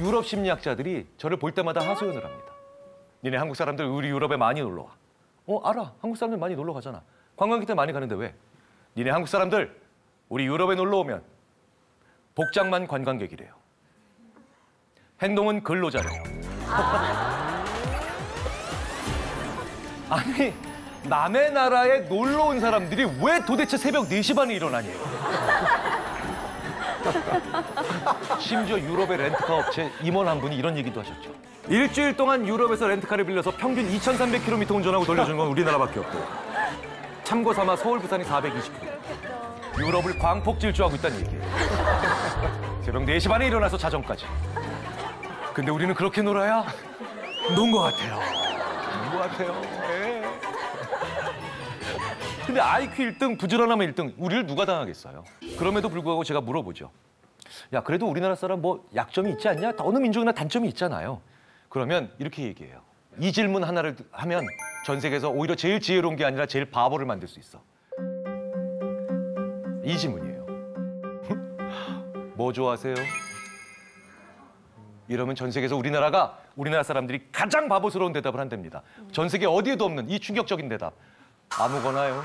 유럽 심리학자들이 저를 볼 때마다 하소연을 합니다. 니네 한국 사람들 우리 유럽에 많이 놀러 와. 알아. 한국 사람들 많이 놀러 가잖아. 관광객 때 많이 가는데 왜? 니네 한국 사람들 우리 유럽에 놀러 오면 복장만 관광객이래요. 행동은 근로자래요. 아니, 남의 나라에 놀러 온 사람들이 왜 도대체 새벽 4시 반에 일어나니? 심지어 유럽의 렌트카 업체 임원 한 분이 이런 얘기도 하셨죠. 일주일 동안 유럽에서 렌트카를 빌려서 평균 2,300km 운전하고 돌려주는 건 우리나라밖에 없고, 참고 삼아 서울, 부산이 420km. 유럽을 광폭 질주하고 있다는 얘기예요. 새벽 4시 반에 일어나서 자정까지. 근데 우리는 그렇게 놀아야 논 것 같아요. 논 것 같아요. 네. 근데 IQ 1등, 부지런함 1등, 우리를 누가 당하겠어요? 그럼에도 불구하고 제가 물어보죠. 야, 그래도 우리나라 사람 뭐 약점이 있지 않냐? 어느 민족이나 단점이 있잖아요. 그러면 이렇게 얘기해요. 이 질문 하나를 하면 전 세계에서 오히려 제일 지혜로운 게 아니라 제일 바보를 만들 수 있어. 이 질문이에요. 뭐 좋아하세요? 이러면 전 세계에서 우리나라 사람들이 가장 바보스러운 대답을 한답니다. 전 세계 어디에도 없는 이 충격적인 대답. 아무거나요.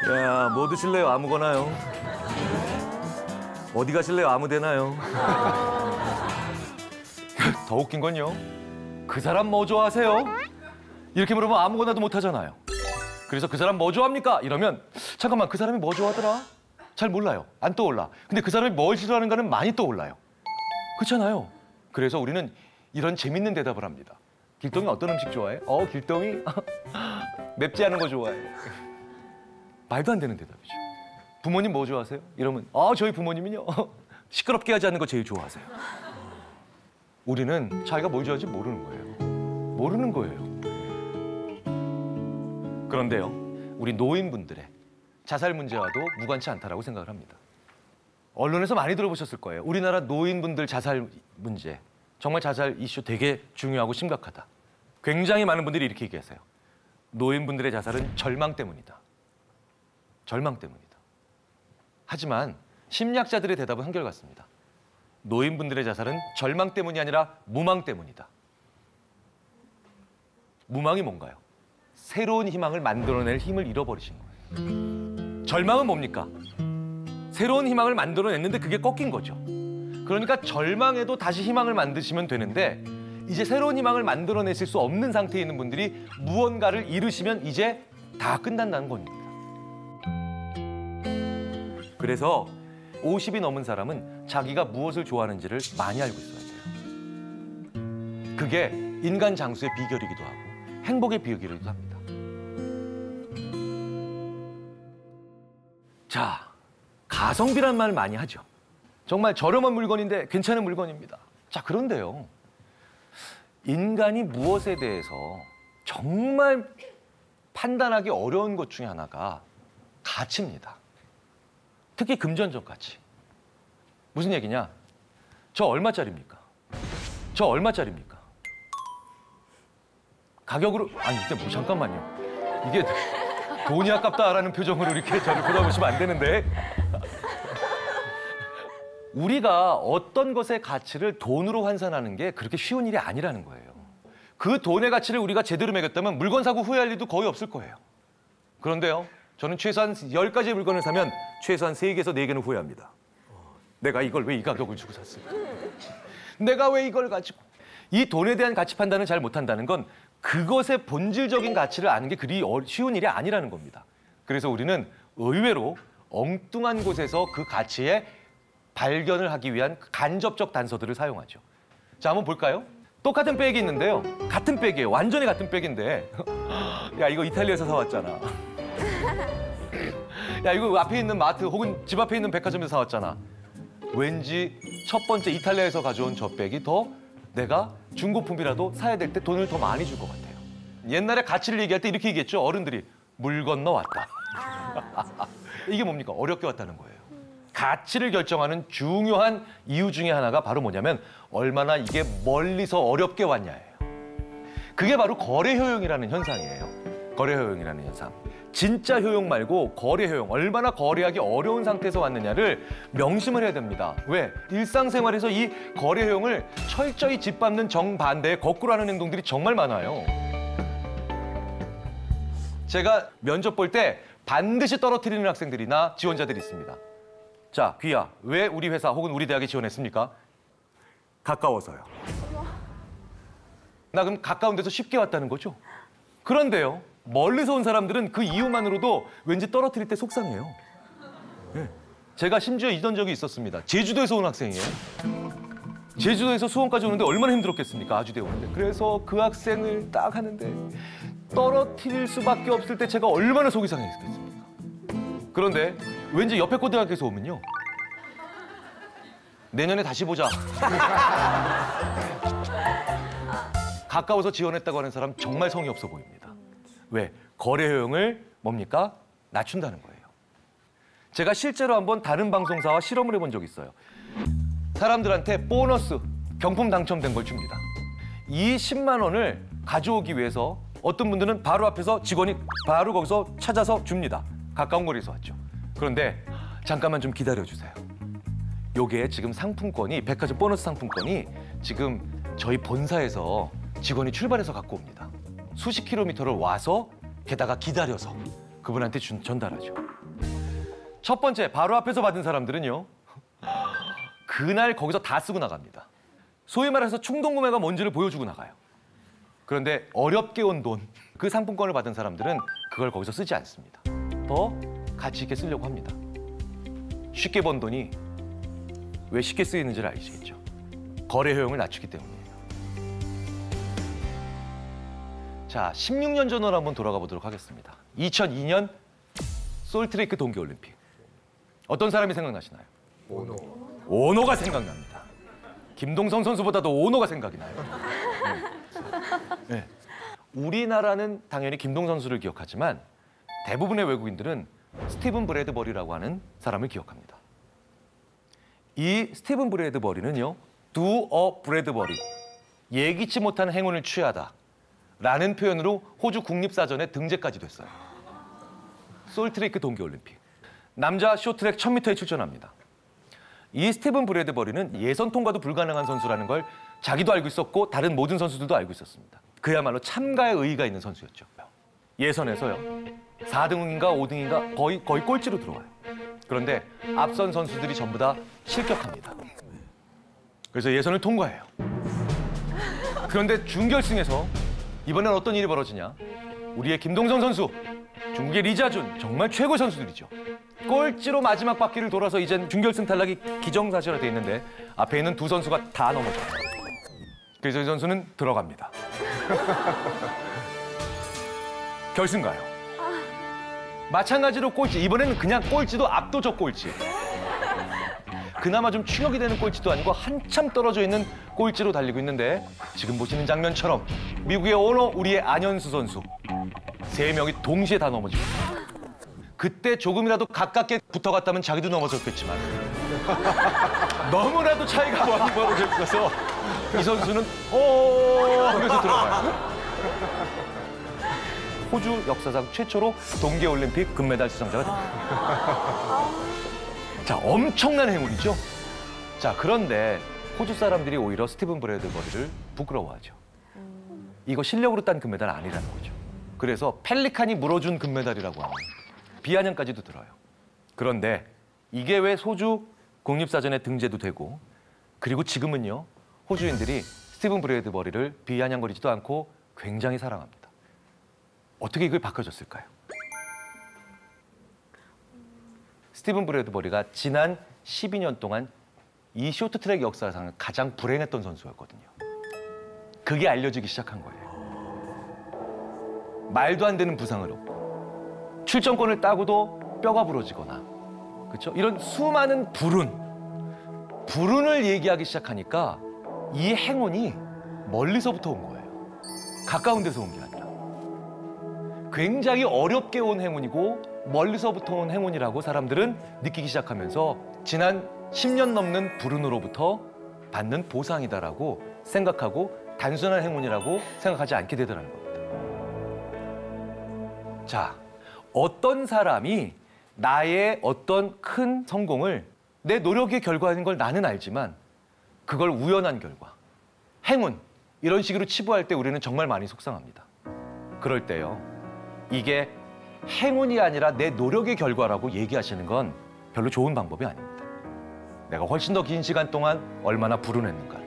야, 뭐 드실래요? 아무거나요. 어디 가실래요? 아무 데나요. 더 웃긴 건요. 그 사람 뭐 좋아하세요? 이렇게 물으면 아무거나도 못 하잖아요. 그래서 그 사람 뭐 좋아합니까? 이러면 잠깐만, 그 사람이 뭐 좋아하더라? 잘 몰라요. 안 떠올라. 근데 그 사람이 뭘 싫어하는가는 많이 떠올라요. 그렇잖아요. 그래서 우리는 이런 재밌는 대답을 합니다. 길동이 어떤 음식 좋아해? 길동이? 맵지 않은 거 좋아해. 말도 안 되는 대답이죠. 부모님 뭐 좋아하세요? 이러면 저희 부모님은요. 시끄럽게 하지 않는 거 제일 좋아하세요. 우리는 자기가 뭘 좋아하는지 모르는 거예요. 모르는 거예요. 그런데요, 우리 노인분들의 자살 문제와도 무관치 않다라고 생각을 합니다. 언론에서 많이 들어보셨을 거예요. 우리나라 노인분들 자살 문제. 정말 자살 이슈 되게 중요하고 심각하다. 굉장히 많은 분들이 이렇게 얘기하세요. 노인분들의 자살은 절망 때문이다. 절망 때문이다. 하지만 심리학자들의 대답은 한결같습니다. 노인분들의 자살은 절망 때문이 아니라 무망 때문이다. 무망이 뭔가요? 새로운 희망을 만들어낼 힘을 잃어버리신 거예요. 절망은 뭡니까? 새로운 희망을 만들어냈는데 그게 꺾인 거죠. 그러니까 절망에도 다시 희망을 만드시면 되는데 이제 새로운 희망을 만들어내실 수 없는 상태에 있는 분들이 무언가를 잃으시면 이제 다 끝난다는 겁니다. 그래서 50이 넘은 사람은 자기가 무엇을 좋아하는지를 많이 알고 있어야 돼요. 그게 인간 장수의 비결이기도 하고 행복의 비결이기도 합니다. 자, 가성비란 말 많이 하죠. 정말 저렴한 물건인데 괜찮은 물건입니다. 자, 그런데요. 인간이 무엇에 대해서 정말 판단하기 어려운 것 중에 하나가 가치입니다. 특히 금전적 가치. 무슨 얘기냐? 저 얼마짜리입니까? 저 얼마짜리입니까? 가격으로, 아니, 근데 뭐 잠깐만요. 이게 돈이 아깝다라는 표정으로 이렇게 저를 쳐다보시면 안 되는데. 우리가 어떤 것의 가치를 돈으로 환산하는 게 그렇게 쉬운 일이 아니라는 거예요. 그 돈의 가치를 우리가 제대로 매겼다면 물건 사고 후회할 일도 거의 없을 거예요. 그런데요, 저는 최소한 10가지의 물건을 사면 최소한 3개에서 4개는 후회합니다. 내가 이걸 왜 이 가격을 주고 샀을까? 내가 왜 이걸 가지고? 이 돈에 대한 가치 판단을 잘 못한다는 건 그것의 본질적인 가치를 아는 게 그리 쉬운 일이 아니라는 겁니다. 그래서 우리는 의외로 엉뚱한 곳에서 그 가치의 발견을 하기 위한 간접적 단서들을 사용하죠. 자, 한번 볼까요? 똑같은 백이 있는데요. 같은 백이에요. 완전히 같은 백인데. 야, 이거 이탈리아에서 사왔잖아. 야, 이거 앞에 있는 마트 혹은 집 앞에 있는 백화점에서 사왔잖아. 왠지 첫 번째 이탈리아에서 가져온 저 백이 더 내가 중고품이라도 사야 될 때 돈을 더 많이 줄 것 같아요. 옛날에 가치를 얘기할 때 이렇게 얘기했죠. 어른들이 물 건너 왔다. 이게 뭡니까? 어렵게 왔다는 거예요. 가치를 결정하는 중요한 이유 중에 하나가 바로 뭐냐면 얼마나 이게 멀리서 어렵게 왔냐예요. 그게 바로 거래 효용이라는 현상이에요. 거래 효용이라는 현상. 진짜 효용 말고 거래 효용, 얼마나 거래하기 어려운 상태에서 왔느냐를 명심을 해야 됩니다. 왜? 일상생활에서 이 거래 효용을 철저히 짓밟는 정반대의 거꾸로 하는 행동들이 정말 많아요. 제가 면접 볼 때 반드시 떨어뜨리는 학생들이나 지원자들이 있습니다. 자, 귀야, 왜 우리 회사 혹은 우리 대학에 지원했습니까? 가까워서요. 나 그럼 가까운 데서 쉽게 왔다는 거죠? 그런데요, 멀리서 온 사람들은 그 이유만으로도 왠지 떨어뜨릴 때 속상해요. 네. 제가 심지어 이런 적이 있었습니다. 제주도에서 온 학생이에요. 제주도에서 수원까지 오는데 얼마나 힘들었겠습니까? 아주대 오는데. 그래서 그 학생을 딱 하는데 떨어뜨릴 수밖에 없을 때 제가 얼마나 속이 상했겠습니까? 그런데 왠지 옆에 고등학교에서 오면요, 내년에 다시 보자. 가까워서 지원했다고 하는 사람 정말 성의 없어 보입니다. 왜? 거래 효용을 뭡니까? 낮춘다는 거예요. 제가 실제로 한번 다른 방송사와 실험을 해본 적이 있어요. 사람들한테 보너스, 경품 당첨된 걸 줍니다. 이 10만 원을 가져오기 위해서 어떤 분들은 바로 앞에서 직원이 바로 거기서 찾아서 줍니다. 가까운 거리에서 왔죠. 그런데 잠깐만 좀 기다려주세요. 요게 지금 상품권이, 백화점 보너스 상품권이 지금 저희 본사에서 직원이 출발해서 갖고 옵니다. 수십 킬로미터를 와서 게다가 기다려서 그분한테 전달하죠. 첫 번째, 바로 앞에서 받은 사람들은요, 그날 거기서 다 쓰고 나갑니다. 소위 말해서 충동구매가 뭔지를 보여주고 나가요. 그런데 어렵게 온 돈, 그 상품권을 받은 사람들은 그걸 거기서 쓰지 않습니다. 더 가치 있게 쓰려고 합니다. 쉽게 번 돈이 왜 쉽게 쓰이는지를 아시겠죠? 거래 효용을 낮추기 때문이에요. 자, 16년 전으로 한번 돌아가 보도록 하겠습니다. 2002년 솔트레이크 동계올림픽. 어떤 사람이 생각나시나요? 오노. 오노가 생각납니다. 김동선 선수보다도 오노가 생각이 나요. 네. 우리나라는 당연히 김동선 선수를 기억하지만 대부분의 외국인들은 스티븐 브래드버리라고 하는 사람을 기억합니다. 이 스티븐 브래드버리는요, do a 브래드버리, 예기치 못한 행운을 취하다 라는 표현으로 호주 국립사전에 등재까지 됐어요. 솔트레이크 동계올림픽. 남자 쇼트트랙 1000m에 출전합니다. 이 스티븐 브래드버리는 예선 통과도 불가능한 선수라는 걸 자기도 알고 있었고 다른 모든 선수들도 알고 있었습니다. 그야말로 참가에 의의가 있는 선수였죠. 예선에서요, 4등인가 5등인가 거의 꼴찌로 들어와요. 그런데 앞선 선수들이 전부 다 실격합니다. 그래서 예선을 통과해요. 그런데 준결승에서 이번엔 어떤 일이 벌어지냐? 우리의 김동선 선수, 중국의 리자준, 정말 최고 선수들이죠. 꼴찌로 마지막 바퀴를 돌아서 이젠 준결승 탈락이 기정사실화 돼 있는데 앞에 있는 두 선수가 다 넘어져요. 그래서 이 선수는 들어갑니다. 결승 가요. 마찬가지로 꼴찌, 이번에는 그냥 꼴찌도 압도적 꼴찌. 그나마 좀 충격이 되는 꼴찌도 아니고 한참 떨어져 있는 꼴찌로 달리고 있는데 지금 보시는 장면처럼 미국의 오노, 우리의 안현수 선수 세 명이 동시에 다 넘어집니다. 그때 조금이라도 가깝게 붙어갔다면 자기도 넘어졌겠지만 너무나도 차이가 많이 벌어져 있어서 이 선수는 하면서 들어가요. 호주 역사상 최초로 동계올림픽 금메달 수상자가 됩니다. 자, 엄청난 행운이죠. 자, 그런데 호주 사람들이 오히려 스티븐 브래드버리를 부끄러워하죠. 이거 실력으로 딴 금메달 아니라는 거죠. 그래서 펠리칸이 물어준 금메달이라고 하는 비아냥까지도 들어요. 그런데 이게 왜 호주 국립사전에 등재도 되고, 그리고 지금은요, 호주인들이 스티븐 브래드버리를 비아냥거리지도 않고 굉장히 사랑합니다. 어떻게 이걸 바꿔줬을까요? 스티븐 브래드버리가 지난 12년 동안 이 쇼트트랙 역사상 가장 불행했던 선수였거든요. 그게 알려지기 시작한 거예요. 말도 안 되는 부상으로 출전권을 따고도 뼈가 부러지거나, 그렇죠? 이런 수많은 불운을 얘기하기 시작하니까 이 행운이 멀리서부터 온 거예요. 가까운 데서 온 게 아니라. 굉장히 어렵게 온 행운이고 멀리서부터 온 행운이라고 사람들은 느끼기 시작하면서 지난 10년 넘는 불운으로부터 받는 보상이다라고 생각하고 단순한 행운이라고 생각하지 않게 되더라는 겁니다. 자, 어떤 사람이 나의 어떤 큰 성공을 내 노력의 결과인 걸 나는 알지만 그걸 우연한 결과, 행운 이런 식으로 치부할 때 우리는 정말 많이 속상합니다. 그럴 때요, 이게 행운이 아니라 내 노력의 결과라고 얘기하시는 건 별로 좋은 방법이 아닙니다. 내가 훨씬 더 긴 시간 동안 얼마나 불운했는가.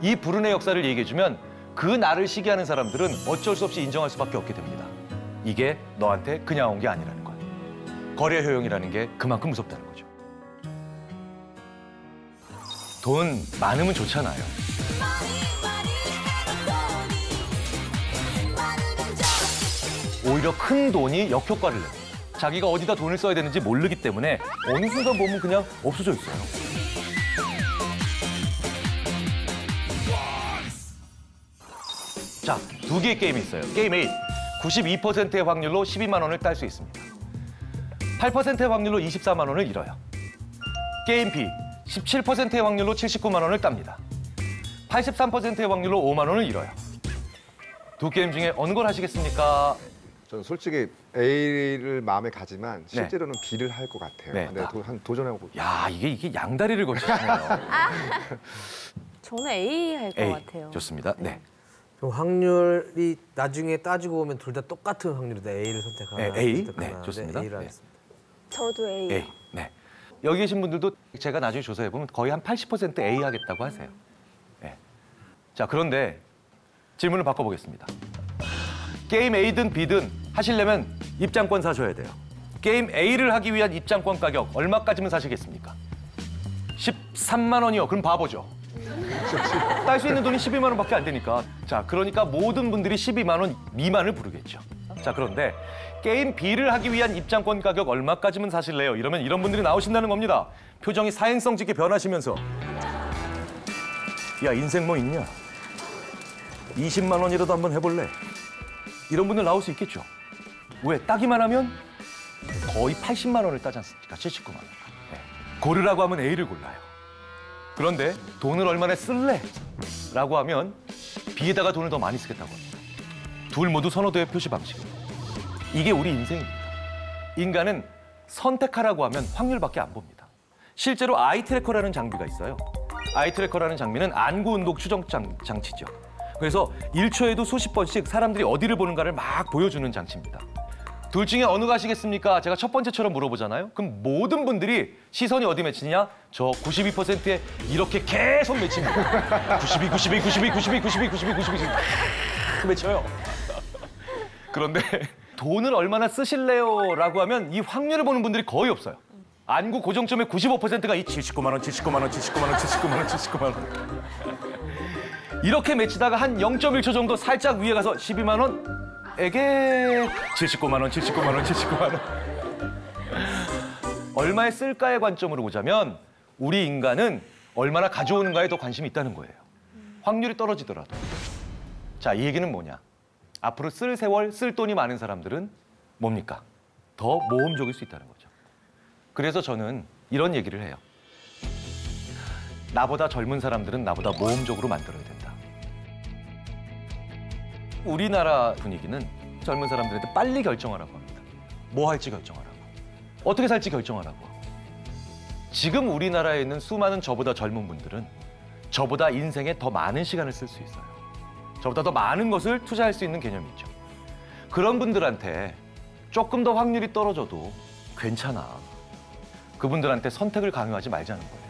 이 불운의 역사를 얘기해주면 그 나를 시기하는 사람들은 어쩔 수 없이 인정할 수밖에 없게 됩니다. 이게 너한테 그냥 온 게 아니라는 걸. 거래 효용이라는 게 그만큼 무섭다는 거죠. 돈 많으면 좋잖아요. 오히려 큰 돈이 역효과를 냅니다. 자기가 어디다 돈을 써야 되는지 모르기 때문에 어느 순간 보면 그냥 없어져 있어요. 자, 두 개의 게임이 있어요. 게임 A, 92%의 확률로 12만 원을 딸 수 있습니다. 8%의 확률로 24만 원을 잃어요. 게임 B, 17%의 확률로 79만 원을 땁니다. 83%의 확률로 5만 원을 잃어요. 두 게임 중에 어느 걸 하시겠습니까? 저는 솔직히 A를 마음에 가지만 실제로는 B를 할 것 같아요. 네. 근데 한 도전해보고 볼게요. 야, 이게 양다리를 거치시네요. 저는 A 할 것 A, 같아요. 좋습니다. 네. 그럼 확률이 나중에 따지고 보면 둘 다 똑같은 확률이다. A를 선택하나 네, A. 선택하나. 네, 좋습니다. A를 네. 하겠습니다. 저도 A. A. 네. 여기 계신 분들도 제가 나중에 조사해 보면 거의 한 80% A 하겠다고 하세요. 네. 자, 그런데 질문을 바꿔보겠습니다. 게임 A든 B든 하시려면 입장권 사셔야 돼요. 게임 A를 하기 위한 입장권 가격 얼마까지면 사시겠습니까? 13만 원이요. 그럼 바보죠. 딸 수 있는 돈이 12만 원밖에 안 되니까. 자, 그러니까 모든 분들이 12만 원 미만을 부르겠죠. 자, 그런데 게임 B를 하기 위한 입장권 가격 얼마까지면 사실래요? 이러면 이런 분들이 나오신다는 겁니다. 표정이 사행성 짙게 변하시면서 야, 인생 뭐 있냐? 20만 원이라도 한번 해볼래? 이런 분들 나올 수 있겠죠. 왜? 따기만 하면 거의 80만 원을 따지 않습니까? 79만 원. 네. 고르라고 하면 A를 골라요. 그런데 돈을 얼마나 쓸래? 라고 하면 B에다가 돈을 더 많이 쓰겠다고 합니다. 둘 모두 선호도의 표시 방식입니다. 이게 우리 인생입니다. 인간은 선택하라고 하면 확률밖에 안 봅니다. 실제로 아이트래커라는 장비가 있어요. 아이트래커라는 장비는 안구 운동 추정 장치죠. 그래서 1초에도 수십 번씩 사람들이 어디를 보는가를 막 보여주는 장치입니다. 둘 중에 어느 거 하시겠습니까? 제가 첫 번째처럼 물어보잖아요. 그럼 모든 분들이 시선이 어디 맺히냐? 저 92%에 이렇게 계속 맺힙니다. 92, 92, 92, 92, 92, 92, 92, 92. 맺혀요. 그런데 돈을 얼마나 쓰실래요? 라고 하면 이 확률을 보는 분들이 거의 없어요. 안구 고정점의 95%가 이 79만 원, 79만 원, 79만 원, 79만 원, 79만 원. 이렇게 맺히다가 한 0.1초 정도 살짝 위에 가서 12만 원에게 79만 원, 79만 원, 79만 원. 얼마에 쓸까의 관점으로 보자면 우리 인간은 얼마나 가져오는가에 더 관심이 있다는 거예요. 확률이 떨어지더라도. 자, 이 얘기는 뭐냐? 앞으로 쓸 세월, 쓸 돈이 많은 사람들은 뭡니까? 더 모험적일 수 있다는 거죠. 그래서 저는 이런 얘기를 해요. 나보다 젊은 사람들은 나보다 모험적으로 만들어야 된다. 우리나라 분위기는 젊은 사람들한테 빨리 결정하라고 합니다. 뭐 할지 결정하라고. 어떻게 살지 결정하라고. 지금 우리나라에 있는 수많은 저보다 젊은 분들은 저보다 인생에 더 많은 시간을 쓸 수 있어요. 저보다 더 많은 것을 투자할 수 있는 개념이 있죠. 그런 분들한테 조금 더 확률이 떨어져도 괜찮아. 그분들한테 선택을 강요하지 말자는 거예요.